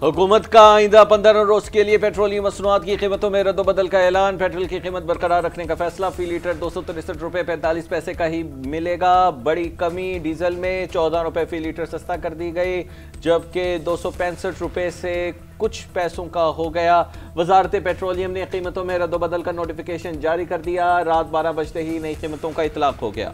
हुकूमत का आइंदा 15 रोज के लिए पेट्रोलियम मसनूआत की कीमतों में रद्दोबदल का ऐलान। पेट्रोल की कीमत बरकरार रखने का फैसला। फी लीटर 263 रुपये 45 पैसे का ही मिलेगा। बड़ी कमी डीजल में 14 रुपये फी लीटर सस्ता कर दी गई, जबकि 265 रुपये से कुछ पैसों का हो गया। वजारत पेट्रोलियम ने कीमतों में रद्दोबदल का नोटिफिकेशन जारी कर दिया। रात 12 बजते ही नई कीमतों का इतलाक हो गया।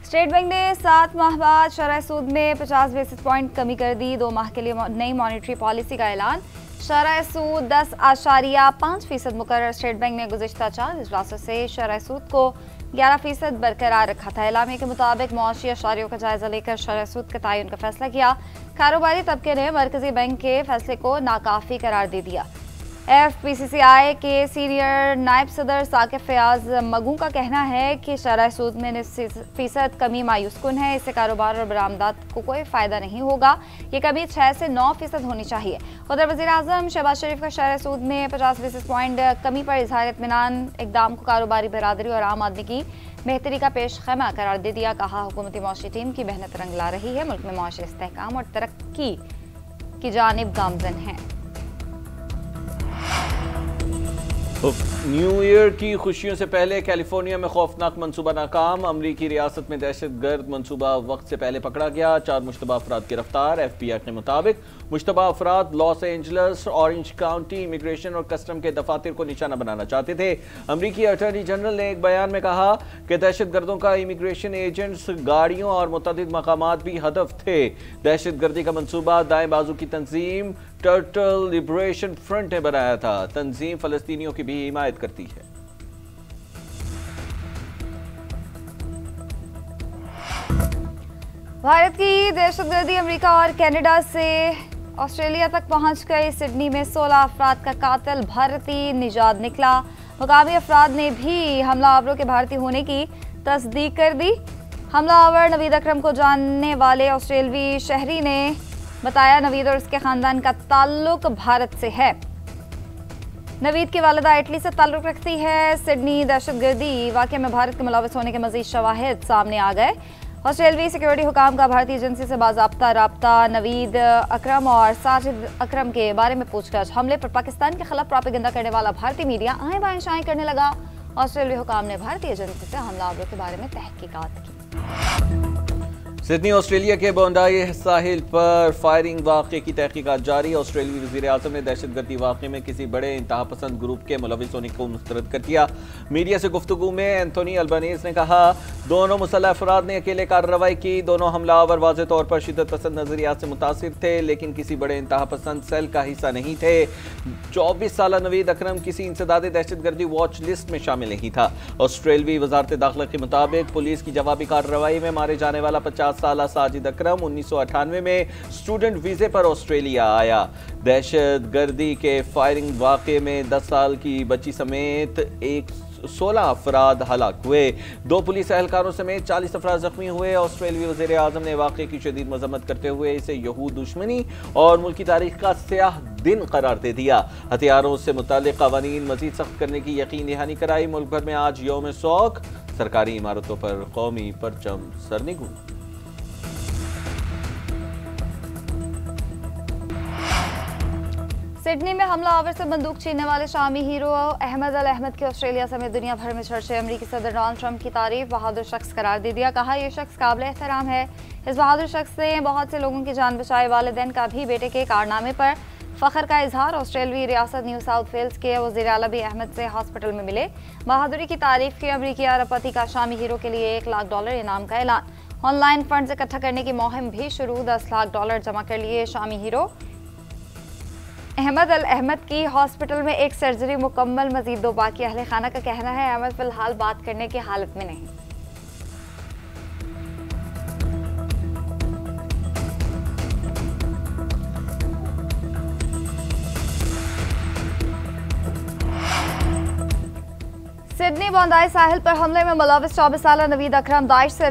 स्टेट बैंक ने 7 माह बाद शरह सूद में 50 बेसिस पॉइंट कमी कर दी। 2 माह के लिए नई मॉनेटरी पॉलिसी का ऐलान। शरह सूद 10.5% मुकर्रर। स्टेट बैंक ने गुज़िश्ता 4 इजलासों से शरह सूद को 11% बरकरार रखा था। एलामे के मुताबिक मुआशी अशारियों का जायजा लेकर शरह सूद का तयन का फैसला किया। कारोबारी तबके ने मरकजी बैंक के फैसले को नाकाफी करार दे दिया। FPCCI के सीनियर नायब सदर साकिब फयाज मगू का कहना है कि शरह सूद में 90% कमी मायूस कुन है। इससे कारोबार और बरामदात को कोई फ़ायदा नहीं होगा। ये कमी 6 से 9% होनी चाहिए। उधर वज़ीर आज़म शहबाज शरीफ का शरह सूद में 50 बेसिस पॉइंट कमी पर इजहार इत्मीनान इक़दाम को कारोबारी बरादरी और आम आदमी की बेहतरी का पेश खैमा करार दे दिया। कहा हुकूमती मौशी टीम की मेहनत रंग ला रही है। मुल्क में मौशी इस्तेहकाम और तरक्की की जानिब गामज़न है। न्यू ईयर की खुशियों से पहले कैलिफोर्निया में खौफनाक मंसूबा नाकाम। अमरीकी रियासत में दहशतगर्द मंसूबा वक्त से पहले पकड़ा गया। 4 मुश्तबा अफराद गिरफ्तार। FBI के मुताबिक मुश्तबा अफराद Los Angeles, orange county immigration और कस्टम के दफातर को निशाना बनाना चाहते थे। अमरीकी अटॉर्नी जनरल ने एक बयान में कहा कि दहशतगर्दों का इमिग्रेशन एजेंट्स, गाड़ियों और मुतअद्दिद मकामात भी हदफ थे। दहशतगर्दी का मंसूबा दाएं बाजू की तंजीम टर्टल लिबरेशन फ्रंट ने बनाया था। तंजीम फलस्तीनियों की भी हिमायत करती है। भारत की दहशतगर्दी अमेरिका और कनाडा से ऑस्ट्रेलिया तक पहुंच गई। सिडनी में 16 अफराद का कातिल भारतीय निजात निकला। मुकामी अफराद ने भी हमलावरों के भारतीय होने की तस्दीक कर दी। हमलावर नवीद अकरम को जानने वाले ऑस्ट्रेलवी शहरी ने बताया नवीद और उसके खानदान का ताल्लुक भारत से है। नवीद की वालिदा इटली से ताल्लुक रखती है। सिडनी दहशतगर्दी वाक़े में भारत के मुलव्वस होने के मज़ीद शवाहिद सामने आ गए। ऑस्ट्रेलवी सिक्योरिटी हुकाम का भारतीय एजेंसी से बाज़ाब्ता राब्ता। नवीद अकरम और साजिद अकरम के बारे में पूछताछ। हमले पर पाकिस्तान के खिलाफ प्रोपेगेंडा करने वाला भारतीय मीडिया आएं बाएं शाएं करने लगा। ऑस्ट्रेलवी हुकाम ने भारतीय एजेंसी से हमलावरों के बारे में तहकीकात की। सिडनी ऑस्ट्रेलिया के बोंडाई साहिल पर फायरिंग वाक़े की तहकीकात जारी। ऑस्ट्रेलियाई वज़ीर आज़म ने दहशतगर्दी वाक़े में किसी बड़े इंतहा पसंद ग्रुप के मुलव्विस होने को मुस्तरद कर दिया। मीडिया से गुफ्तगू में एंथोनी अल्बानीज़ ने कहा, दोनों मुसल्लह अफराद ने अकेले कार्रवाई की। दोनों हमलावर वाज़े तौर पर शिद्दत पसंद नज़रियात से मुतासिर थे, लेकिन किसी बड़े इंतहा पसंद सेल का हिस्सा नहीं थे। 24 साल नवीद अकरम किसी इंसदादी दहशतगर्दी वॉच लिस्ट में शामिल नहीं था। ऑस्ट्रेलवी वजारत दाखिला के मुताबिक पुलिस की जवाबी कार्रवाई में मारे जाने वाला 50 साल साजिद अकरम 1998 में स्टूडेंट वीजे पर ऑस्ट्रेलिया आया। दहशतगर्दी के फायरिंग वाक़े में 10 साल की बच्ची समेत 16 अफराद हलाक हुए। 2 पुलिस एहलकारों समेत 40 अफराद जख्मी हुए। ऑस्ट्रेलियाई वज़ीर आज़म ने वाक़े की शदीद मज़म्मत करते हुए इसे यहूद दुश्मनी और मुल्की तारीख का स्याह दिन करार दे दिया। हथियारों से मुताल्लिक़ क़वानीन मज़ीद सख्त करने की यकीन दहानी कराई। मुल्क भर में आज यौम शौक। सरकारी इमारतों पर कौमी परचम सरनिगू। सिडनी में हमलावर से बंदूक छीनने वाले शामी हीरो अहमद अल अहमद के ऑस्ट्रेलिया समेत दुनिया भर में चर्चे। अमेरिकी सदर डोनाल्ड ट्रंप की तारीफ बहादुर शख्स करार दे दिया। कहा, यह शख्स काबिल एहतराम है। इस बहादुर शख्स ने बहुत से लोगों की जान बचाई। वालिदैन का भी बेटे के कारनामे पर फ़ख्र का इजहार। ऑस्ट्रेलवी रियासत न्यू साउथ वेल्स के वज़ीर आला भी अहमद से हॉस्पिटल में मिले। बहादुरी की तारीफ की। अमेरिकी अरबपति का शामी हीरो के लिए $1 लाख इनाम का ऐलान। ऑनलाइन फंड इकट्ठा करने की मुहिम भी शुरू। $10 लाख जमा कर लिए शामी हीरो अहमद अल अहमद की। हॉस्पिटल में एक सर्जरी मुकम्मल, मजीद 2 बाकी। अहले खाना का कहना है अहमद फिलहाल बात करने की हालत में नहीं। सिडनी बोंडाई साहिल पर हमले में मुलव्विस 24 साल नवीद अकरम दाइश से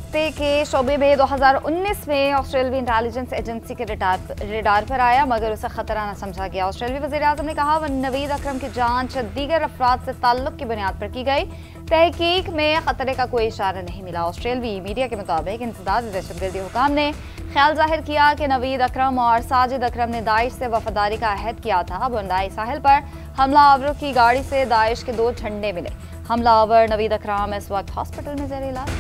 रास्ते के शोबे में 2019 में ऑस्ट्रेलियाई इंटेलिजेंस एजेंसी के रेडार पर आया, मगर उसे खतरा न समझा गया। ऑस्ट्रेलियाई वज़ीर-ए-आज़म ने कहा नवीद अकरम की जांच दीगर अफराद से ताल्लुक की बुनियाद पर की गई। तहकीक में खतरे का कोई इशारा नहीं मिला। ऑस्ट्रेलियाई मीडिया के मुताबिक इंसदादी दहशतगर्दी हुकाम ने ख्याल जाहिर किया कि नवीद अकरम और साजिद अकरम ने दाइश से वफादारी का अहद किया था। बोंडाई साहिल पर हमलावरों की गाड़ी से दाइश के 2 झंडे मिले। हमलावर नवीद अकरम इस वक्त हॉस्पिटल में ज़ेर इलाज।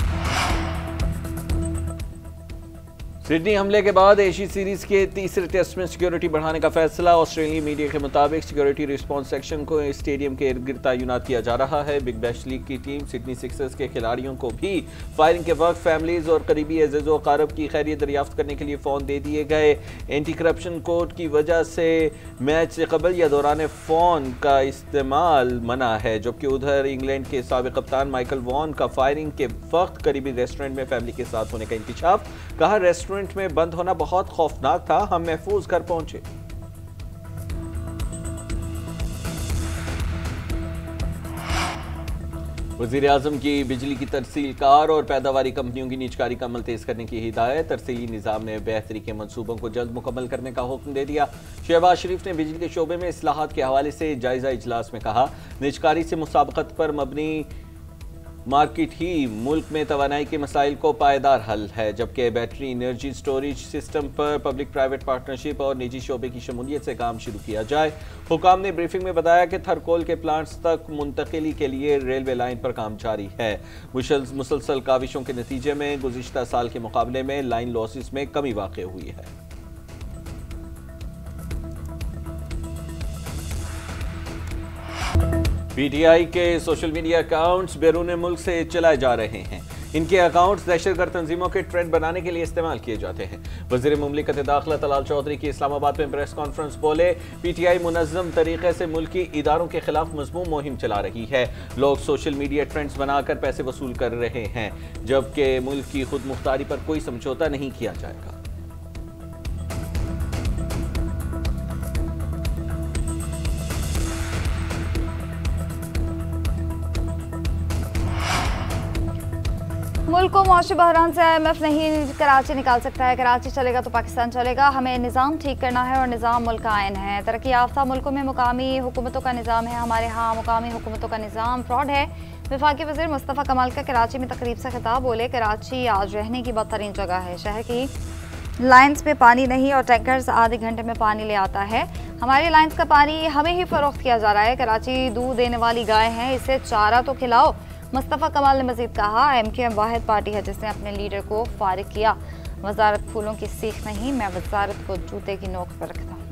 सिडनी हमले के बाद एशिया सीरीज के तीसरे टेस्ट में सिक्योरिटी बढ़ाने का फैसला। ऑस्ट्रेलियाई मीडिया के मुताबिक सिक्योरिटी रिस्पांस सेक्शन को स्टेडियम के इर्द गिर्द तैनात किया जा रहा है। बिग बैश लीग की टीम सिडनी सिक्सर्स के खिलाड़ियों को भी फायरिंग के वक्त फैमिलीज और करीबी अज़ीज़ो क़ारब की खैरियत दरियाफ्त करने के लिए फ़ोन दे दिए गए। एंटी करप्शन कोड की वजह से मैच से कबल या दौरान फ़ोन का इस्तेमाल मना है, जबकि उधर इंग्लैंड के साबिक़ कप्तान माइकल वॉन का फायरिंग के वक्त करीबी रेस्टोरेंट में फैमिली के साथ होने का इंकशाफ। कहा रेस्टोरेंट में बंद होना बहुत खौफनाक था, हम महफूज घर पहुंचे। वज़ीर-ए-आज़म की बिजली की तरसीलकार और पैदावारी कंपनियों की निजकारी का अमल तेज करने की हिदायत। तरसीली निज़ाम ने बेहतरी के मंसूबों को जल्द मुकम्मल करने का हुक्म दे दिया। शहबाज शरीफ ने बिजली के शोबे में इस्लाहात के हवाले से जायजा इजलास में कहा निजकारी से मुसाबकत पर मबनी मार्केट ही मुल्क में तवानाई के मसाइल को पायदार हल है, जबकि बैटरी एनर्जी स्टोरेज सिस्टम पर पब्लिक प्राइवेट पार्टनरशिप और निजी शोबे की शमूलियत से काम शुरू किया जाए। हुकाम ने ब्रीफिंग में बताया कि थरकोल के प्लांट्स तक मुंतकिली के लिए रेलवे लाइन पर काम जारी है। मुसलसल काविशों के नतीजे में गुज़िश्ता साल के मुकाबले में लाइन लॉसेस में कमी वाक़ हुई है। पीटीआई के सोशल मीडिया अकाउंट्स बैरून मुल्क से चलाए जा रहे हैं। इनके अकाउंट्स दहशतगर्द तंजीमों के ट्रेंड बनाने के लिए इस्तेमाल किए जाते हैं। वज़ीर मुमलिकत दाखिला तलाल चौधरी की इस्लामाबाद में प्रेस कॉन्फ्रेंस बोले पीटीआई मुनज़्ज़म तरीके से मुल्की इदारों के खिलाफ मज़मूम मुहिम चला रही है। लोग सोशल मीडिया ट्रेंड्स बनाकर पैसे वसूल कर रहे हैं, जबकि मुल्क की खुद मुख्तारी पर कोई समझौता नहीं किया जाएगा। मुल्क को मौशी बहरान से IMF नहीं कराची निकाल सकता है। कराची चलेगा तो पाकिस्तान चलेगा। हमें निज़ाम ठीक करना है और निज़ाम मुल्क का आइन है। तरक्की याफ्ता मुल्कों में मुकामी हुकूमतों का निज़ाम है, हमारे यहाँ मुकामी हुकूमतों का निज़ाम फ्रॉड है। वफाकी वज़ीर मुस्तफ़ा कमाल का कराची में तकरीब से खिताब। बोले कराची आज रहने की बदतरीन जगह है। शहर की लाइन्स में पानी नहीं और टैंकर्स आधे घंटे में पानी ले आता है। हमारी लाइन्स का पानी हमें ही फरोख्त किया जा रहा है। कराची दूध देने वाली गाय है, इसे चारा तो खिलाओ। मुस्तफ़ा कमाल ने मजीद कहा MKM वाहिद पार्टी है जिसने अपने लीडर को फारिग किया। वजारत फूलों की सीख नहीं, मैं वजारत को जूते की नोक पर रखता हूँ।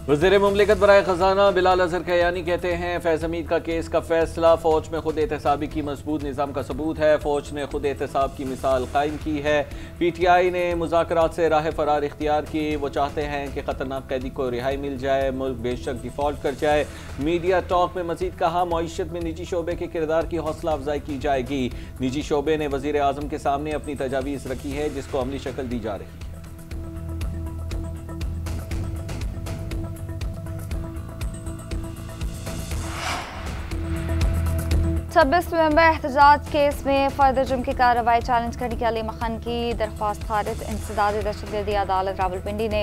वज़ीर मुमलिकत बराए ख़जाना बिलाल अज़हर कयानी कहते हैं फैज़ हमीद का केस का फैसला फ़ौज में खुद एहतसाबी की मजबूत निज़ाम का सबूत है। फ़ौज ने खुद एहतसाब की मिसाल कायम की है। PTI ने मुज़ाकरात से राह फ़रार इख्तियार की। वो चाहते हैं कि ख़तरनाक कैदी को रिहाई मिल जाए, मुल्क बेशक डिफ़ॉल्ट कर जाए। मीडिया टॉक में मज़ीद कहा मईशत में निजी शोबे के किरदार की हौसला अफजाई की जाएगी। निजी शोबे ने वज़ीर आज़म के सामने अपनी तजावीज़ रखी है जिसको अमली शक्ल दी जा रही है। 26 नवंबर एहतजाज केस में फर्द जुर्म की कार्रवाई चैलेंज करने की अली मखन की दरख्वास्त खारिज। इंसदादी दहशतगर्दी अदालत रावलपिंडी ने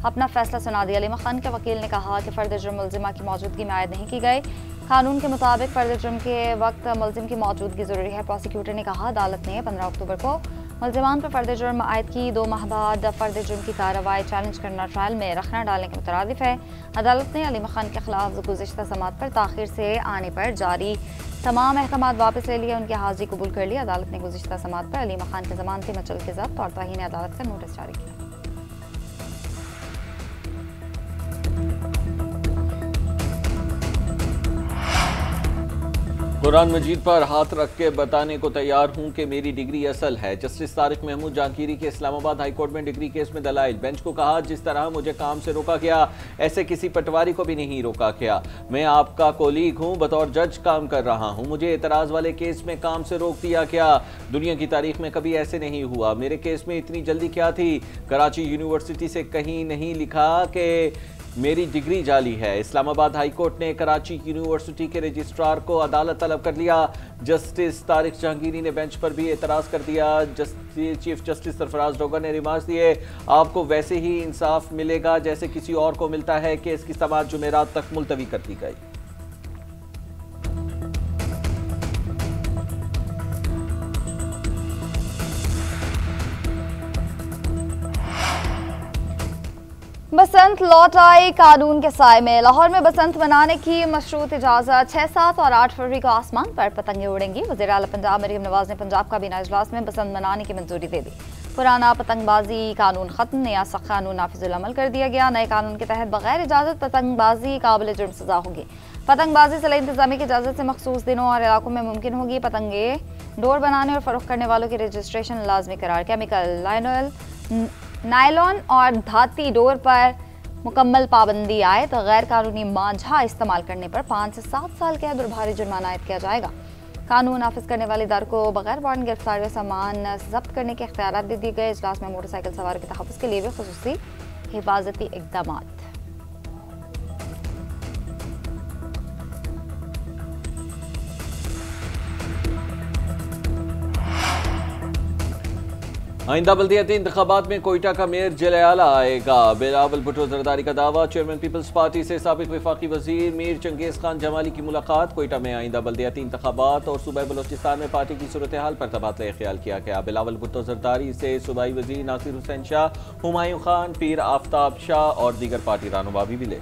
अपना फैसला सुना दिया। अली मखन के वकील ने कहा कि फर्द जुर्म मुलजिमा की मौजूदगी में आयद नहीं की गई। कानून के मुताबिक फर्द जुर्म के वक्त मुलजिम की मौजूदगी जरूरी है। प्रोसिक्यूटर ने कहा अदालत ने 15 अक्टूबर को मुलजिमान पर फर्द जुर्म आयद की। 2 माह बाद फर्द जुर्म की कार्रवाई चैलेंज करना ट्रायल में रखना डालने के मुतरादिफ है। अदालत ने अली मखन के खिलाफ गुज़िश्ता समात पर ताखिर से आने पर जारी तमाम अहकामात वापस ले लिए। उनकी हाजिरी कबूल कर ली। अदालत ने गुज़िश्ता समात पर अली मखान के ज़मानती मचल के ज़ब्त और तौहीन अदालत का नोटिस जारी किया। कुरान मजीद पर हाथ रख के बताने को तैयार हूं कि मेरी डिग्री असल है। जस्टिस तारिक महमूद जहांगीरी के इस्लामाबाद हाईकोर्ट में डिग्री केस में दलाइल। बेंच को कहा, जिस तरह मुझे काम से रोका गया ऐसे किसी पटवारी को भी नहीं रोका गया। मैं आपका कोलीग हूं, बतौर जज काम कर रहा हूं। मुझे एतराज वाले केस में काम से रोक दिया गया। दुनिया की तारीख में कभी ऐसे नहीं हुआ। मेरे केस में इतनी जल्दी क्या थी? कराची यूनिवर्सिटी से कहीं नहीं लिखा कि मेरी डिग्री जाली है। इस्लामाबाद हाईकोर्ट ने कराची यूनिवर्सिटी के रजिस्ट्रार को अदालत तलब कर लिया। जस्टिस तारिक जहांगीरी ने बेंच पर भी एतराज़ कर दिया। चीफ जस्टिस सरफराज डोगर ने रिमार्क्स दिए, आपको वैसे ही इंसाफ मिलेगा जैसे किसी और को मिलता है। केस की समाअत जुमेरात तक मुलतवी कर दी गई। बसंत लौट आई कानून के साए में। लाहौर में बसंत मनाने की मशरूत इजाजत। 6, 7 और 8 फरवरी को आसमान पर पतंगे उड़ेंगी। वज़ीर आला पंजाब मरीम नवाज ने पंजाब काबीना इजलास में बसंत मनाने की मंजूरी दे दी। पुराना पतंगबाजी कानून खत्म, नया सख्त कानून नाफिजुल अमल कर दिया गया। नए कानून के तहत बगैर इजाजत पतंगबाजी काबिल जुर्म सजा होगी। पतंगबाजी सिलाई इंतजामी की इजाजत से मखसूस दिनों और इलाकों में मुमकिन होगी। पतंगे डोर बनाने और फरोख्त करने वालों की रजिस्ट्रेशन लाजमी करार। केमिकल, नायलॉन और धाती डोर पर मुकम्मल पाबंदी आए तो गैर कानूनी मांझा इस्तेमाल करने पर 5 से 7 साल कैद और भारी जुर्माना आयद किया जाएगा। कानून नाफिज करने वाले इदारों को बगैर वारंट गिरफ्तार व सामान जब्त करने के इख्तियारात दे दिए गए। इजलास में मोटरसाइकिल सवार के तहफ़्फ़ुज़ के लिए भी खुसूसी हिफाजती इक़दाम। आइंदा बल्दियाती इंतखाबात में कोयटा का मेयर जलयाला आएगा। बिलावल भुट्टो जरदारी का दावा। चेयरमैन पीपल्स पार्टी से साबिक वफाकी वजीर मीर चंगेज खान जमाली की मुलाकात। कोयटा में आइंदा बल्दियाती इंतखाबात और सूबाई बलोचिस्तान में पार्टी की सूरत हाल पर तबादला ख्याल किया गया। बिलावल भुट्टो जरदारी से सूबाई वजीर नासिर हुसैन शाह, हुमायूं खान, पीर आफ्ताब शाह और दीगर पार्टी रहनुमा भी मिले।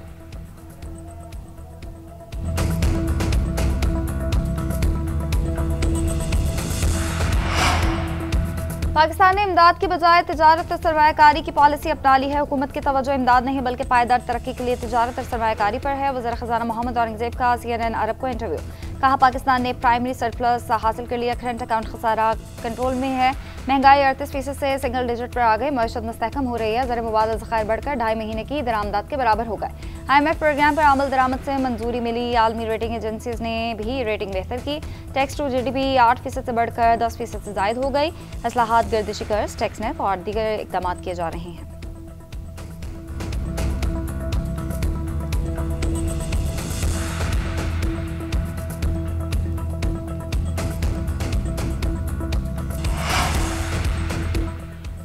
पाकिस्तान ने इमदाद की बजाय तिजारत और सरमायाकारी की पॉलिसी अपना ली है। हुकूमत की तवज्जो इमदाद नहीं बल्कि पायदार तरक्की के लिए तिजारत और सरमायाकारी पर है। वज़ीर ख़ज़ाना मोहम्मद औरंगज़ेब का CNN अरब को इंटरव्यू। कहा, पाकिस्तान ने प्राइमरी सरप्लस हासिल कर लिया। करंट अकाउंट खसारा कंट्रोल में है। महंगाई 38% से सिंगल डिजिट पर आ गई। मईशत मुस्तहकम हो रही है। ज़र मुबादला ज़खायर बढ़कर 2.5 महीने की दरामदात के बराबर हो गए। IMF प्रोग्राम पर आमल दरामद से मंजूरी मिली। आलमी रेटिंग एजेंसीज ने भी रेटिंग बेहतर की। टैक्स टू GDP 8% से बढ़कर 10% से जायद हो गई। इस्लाहात, गर्दिशी कर्ज, टैक्स नेफ और दीगर इक़दाम किए जा रहे हैं।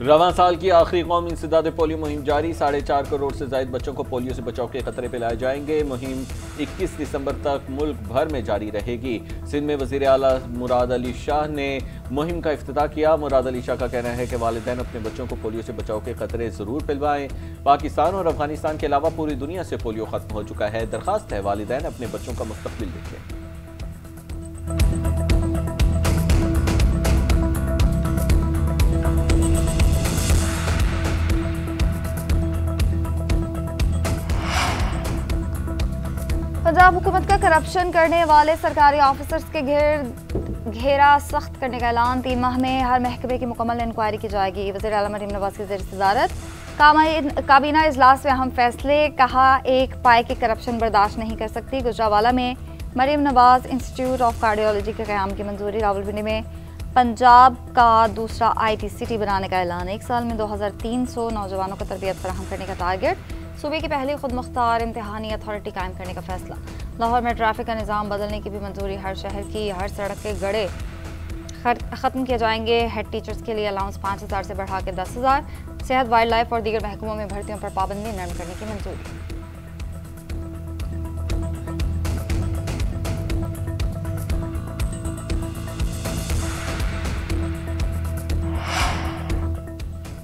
रवां साल की आखिरी कौमी इंसदाद पोलियो मुहिम जारी। 4.5 करोड़ से ज्यादा बच्चों को पोलियो से बचाव के खतरे पिलाए जाएंगे। मुहिम 21 दिसंबर तक मुल्क भर में जारी रहेगी। सिंध में वजीर आला मुराद अली शाह ने मुहिम का इफ्तिताह किया। मुराद अली शाह का कहना है कि वालिदैन अपने बच्चों को पोलियो से बचाव के खतरे जरूर पिलवाएं। पाकिस्तान और अफगानिस्तान के अलावा पूरी दुनिया से पोलियो खत्म हो चुका है। दरखास्त है वालिदैन अपने बच्चों का मुस्तकबिल देखें। पंजाब हुकूमत का करप्शन करने वाले सरकारी ऑफिसर्स के घेरा सख्त करने का ऐलान। 3 माह में हर महकमे की मुकम्मल इंक्वायरी की जाएगी। वज़ीर आला मरीम नवाज की ज़ेर सदारत काबीना इजलास में अहम फैसले। कहा, एक पाए की करप्शन बर्दाश्त नहीं कर सकती। गुजरावाला में Maryam Nawaz institute of cardiology के क़याम की मंजूरी। रावलपिंडी में पंजाब का दूसरा IT सिटी बनाने का ऐलान। 1 साल में 2300 नौजवानों को तरबियत फराहम करने का टारगेट। सूबे की पहली खुद मुख्तार इम्तिहानी अथॉरिटी कायम करने का फैसला। लाहौर में ट्रैफिक का निज़ाम बदलने की भी मंजूरी। हर शहर की हर सड़क के गड़े ख़त्म किए जाएंगे। हेड टीचर्स के लिए अलाउंस 5000 से बढ़ा के 10,000। सेहत, वाइल्ड लाइफ और दीगर महकमों में भर्तियों पर पाबंदी नरम करने की मंजूरी।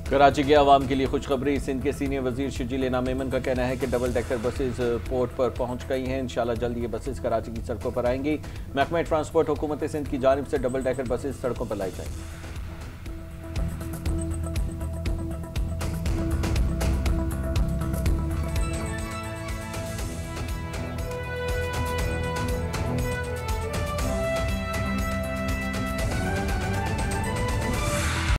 कराची के आवाम के लिए खुशखबरी। सिंध के सीनियर वजीर शर्जील इनाम मेमन का कहना है कि डबल डेकर बसेज पोर्ट पर पहुंच गई हैं। इंशाल्लाह जल्द ये बसेज कराची की सड़कों पर आएंगी। महकमा ट्रांसपोर्ट हुकूमत सिंध की जानिब से डबल डेकर बसेज सड़कों पर लाई जाएंगी।